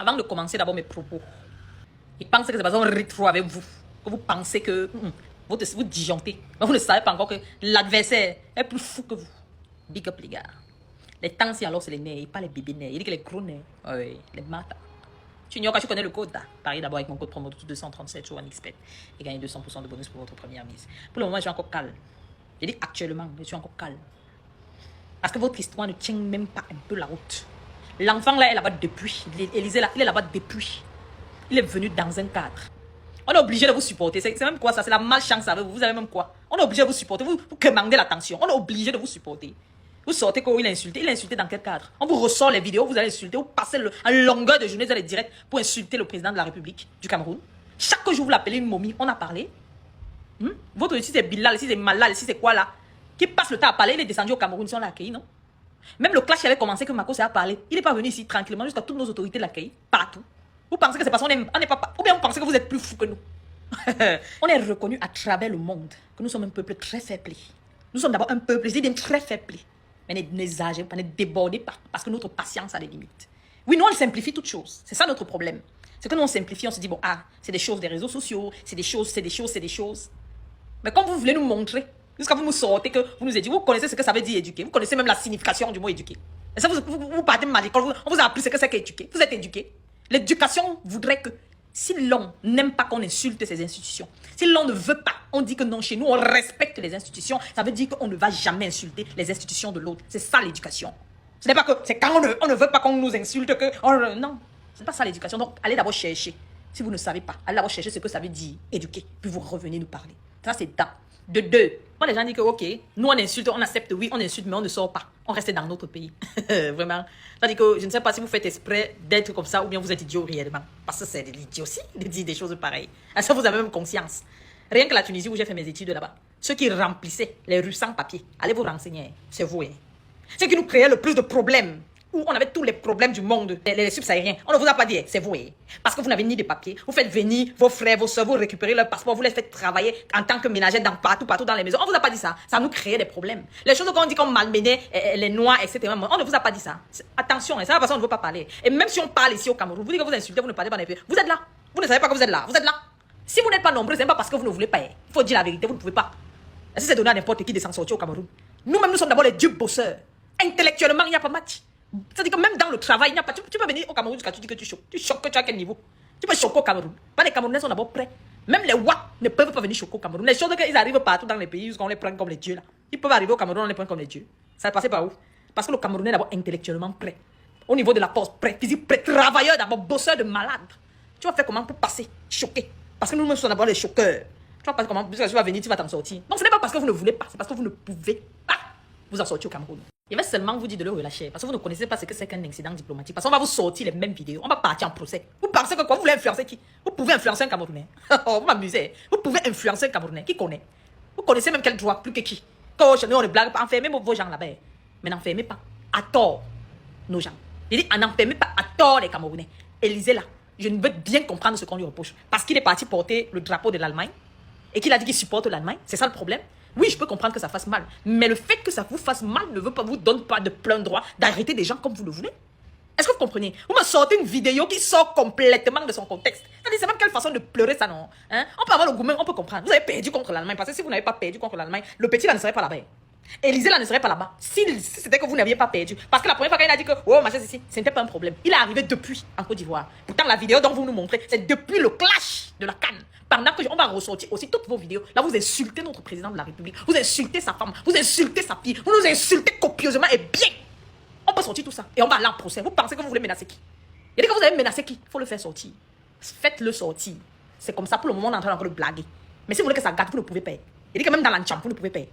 avant de commencer d'abord mes propos, ils pensent que c'est parce qu'on rit trop avec vous, que vous pensez que vous disjonctez. Mais vous ne savez pas encore que l'adversaire est plus fou que vous. Big up les gars. Les tanks, alors c'est les nerfs, pas les bébés nerfs. Il dit que les gros nerfs, oui, les matas. Tu ignores quand tu connais le code là. Pareil d'abord avec mon code promo 237 sur OneXpert et gagner 200% de bonus pour votre première mise. Pour le moment, je suis encore calme. Je dis actuellement, je suis encore calme. Parce que votre histoire ne tient même pas un peu la route. L'enfant là est là-bas depuis. Élisée là, il est là-bas depuis. Il est venu dans un cadre. On est obligé de vous supporter. C'est même quoi ça? C'est la malchance avec vous. Vous savez même quoi? On est obligé de vous supporter. Vous commandez l'attention. On est obligé de vous supporter. Vous sortez quand il a insulté. Il a insulté dans quel cadre? On vous ressort les vidéos, vous allez insulter. Vous passez en longueur de journée, vous allez direct pour insulter le président de la République du Cameroun. Chaque jour, vous l'appelez une momie. On a parlé. Votre ici, c'est Bilal, ici, c'est Malal, ici, c'est quoi là? Qui passe le temps à parler, il est descendu au Cameroun, si on l'a accueilli, non? Même le clash avait commencé que Mako a parlé. Il n'est pas venu ici tranquillement jusqu'à toutes nos autorités l'accueillir, partout. Vous pensez que c'est parce qu'on n'est pas... Ou bien vous pensez que vous êtes plus fou que nous. On est reconnu à travers le monde que nous sommes un peuple très faible. Nous sommes d'abord un peuple, je dis bien très faible. Mais n'exagérez pas, ne débordez pas, parce que notre patience a des limites. Oui, nous on simplifie toutes choses. C'est ça notre problème. C'est que nous on simplifie, on se dit, bon, c'est des choses des réseaux sociaux, c'est des choses. Mais comme vous voulez nous montrer, jusqu'à vous nous sortez que vous nous avez dit, vous connaissez ce que ça veut dire éduquer, vous connaissez même la signification du mot éduquer. Et ça, vous partez mal à l'école, on vous a appris ce que c'est qu'éduquer. Vous êtes éduqué. L'éducation voudrait que si l'on n'aime pas qu'on insulte ces institutions, si l'on ne veut pas, on dit que non, chez nous, on respecte les institutions, ça veut dire qu'on ne va jamais insulter les institutions de l'autre. C'est ça l'éducation. Ce n'est pas que c'est quand on ne veut pas qu'on nous insulte que... non, c'est pas ça l'éducation. Donc, allez d'abord chercher. Si vous ne savez pas, allez d'abord chercher ce que ça veut dire éduquer, puis vous revenez nous parler. Ça, c'est d'un. De deux, moi, les gens disent que, ok, nous, on insulte, on accepte, oui, on insulte, mais on ne sort pas. On reste dans notre pays. Vraiment. C'est-à-dire que je ne sais pas si vous faites exprès d'être comme ça ou bien vous êtes idiot réellement. Parce que c'est de l'idiotie de dire des choses pareilles. Ça, vous avez même conscience. Rien que la Tunisie où j'ai fait mes études là-bas, ceux qui remplissaient les rues sans papier, allez vous renseigner, c'est vous. Hein. Ceux qui nous créaient le plus de problèmes, où on avait tous les problèmes du monde, les subsahariens. On ne vous a pas dit, c'est vous. Parce que vous n'avez ni de papier. Vous faites venir vos frères, vos soeurs, vous récupérez leur passeport, vous les faites travailler en tant que ménagères partout dans les maisons. On ne vous a pas dit ça. Ça nous créait des problèmes. Les choses qu'on dit qu'on malmenait les Noirs, etc. On ne vous a pas dit ça. Attention, c'est la façon on ne veut pas parler. Et même si on parle ici au Cameroun, vous dites que vous insultez, vous ne parlez pas dans les pays. Vous êtes là. Vous ne savez pas que vous êtes là. Vous êtes là. Si vous n'êtes pas nombreux, ce n'est pas parce que vous ne voulez pas. Il faut dire la vérité, vous ne pouvez pas. Et si c'est donné à n'importe qui de s'en sortir au Cameroun. Nous-mêmes, nous sommes d'abord les dieux bosseurs. Intellectuellement, il n'y a pas match. C'est-à-dire que même dans le travail, il n'y a pas. Tu peux venir au Cameroun jusqu'à tu dis que tu choques. Tu choques que tu as quel niveau? Tu peux choquer au Cameroun. Pas les Camerounais sont d'abord prêts. Même les Ouats ne peuvent pas venir choquer au Cameroun. Les choses qu'ils arrivent partout dans les pays, on les prend comme les dieux là. Ils peuvent arriver au Cameroun, on les prend comme les dieux. Ça va passer par où? Parce que le Camerounais est d'abord intellectuellement prêt. Au niveau de la force, prêt, physique, prêt, travailleur d'abord, bosseur de malade. Tu vas faire comment pour passer, choquer? Parce que nous-mêmes sommes d'abord les choqueurs. Tu vas passer comment? Puisque tu vas venir, tu vas t'en sortir. Donc ce n'est pas parce que vous ne voulez pas, c'est parce que vous ne pouvez pas vous en sortir au Cameroun. Je vais seulement vous dire de le relâcher parce que vous ne connaissez pas ce que c'est qu'un incident diplomatique. Parce qu'on va vous sortir les mêmes vidéos. On va partir en procès. Vous pensez que quoi? Vous voulez influencer qui? Vous pouvez influencer un Camerounais. Oh, vous m'amusez. Vous pouvez influencer un Camerounais. Qui connaît? Vous connaissez même quel droit plus que qui? Quand on ne blague pas, enfermez vos gens là-bas. Mais n'enfermez pas à tort nos gens. Je dis, n'enfermez pas à tort les Camerounais. Élisée là, je ne veux bien comprendre ce qu'on lui reproche. Parce qu'il est parti porter le drapeau de l'Allemagne et qu'il a dit qu'il supporte l'Allemagne. C'est ça le problème. Oui, je peux comprendre que ça fasse mal. Mais le fait que ça vous fasse mal ne vous donne pas de plein droit d'arrêter des gens comme vous le voulez. Est-ce que vous comprenez? Vous me sortez une vidéo qui sort complètement de son contexte. C'est même quelle façon de pleurer ça, non? Hein? On peut avoir le goût, on peut comprendre. Vous avez perdu contre l'Allemagne. Parce que si vous n'avez pas perdu contre l'Allemagne, le petit là ne serait pas là-bas. Élisée là ne serait pas là-bas. Si c'était que vous n'aviez pas perdu. Parce que la première fois qu'il a dit que, oh, machin, ici, ce n'était pas un problème. Il est arrivé depuis en Côte d'Ivoire. Pourtant, la vidéo dont vous nous montrez, c'est depuis le clash de la CAN. Pendant que on va ressortir aussi toutes vos vidéos. Là, vous insultez notre président de la République. Vous insultez sa femme. Vous insultez sa fille. Vous nous insultez copieusement et bien. On peut sortir tout ça. Et on va aller en procès. Vous pensez que vous voulez menacer qui? Il dit que vous avez menacé qui? Il faut le faire sortir. Faites-le sortir. C'est comme ça. Pour le moment, on est en train de blaguer. Mais si vous voulez que ça gâte, vous ne pouvez pas. Il dit que même dans l'enchamp, vous ne pouvez pas.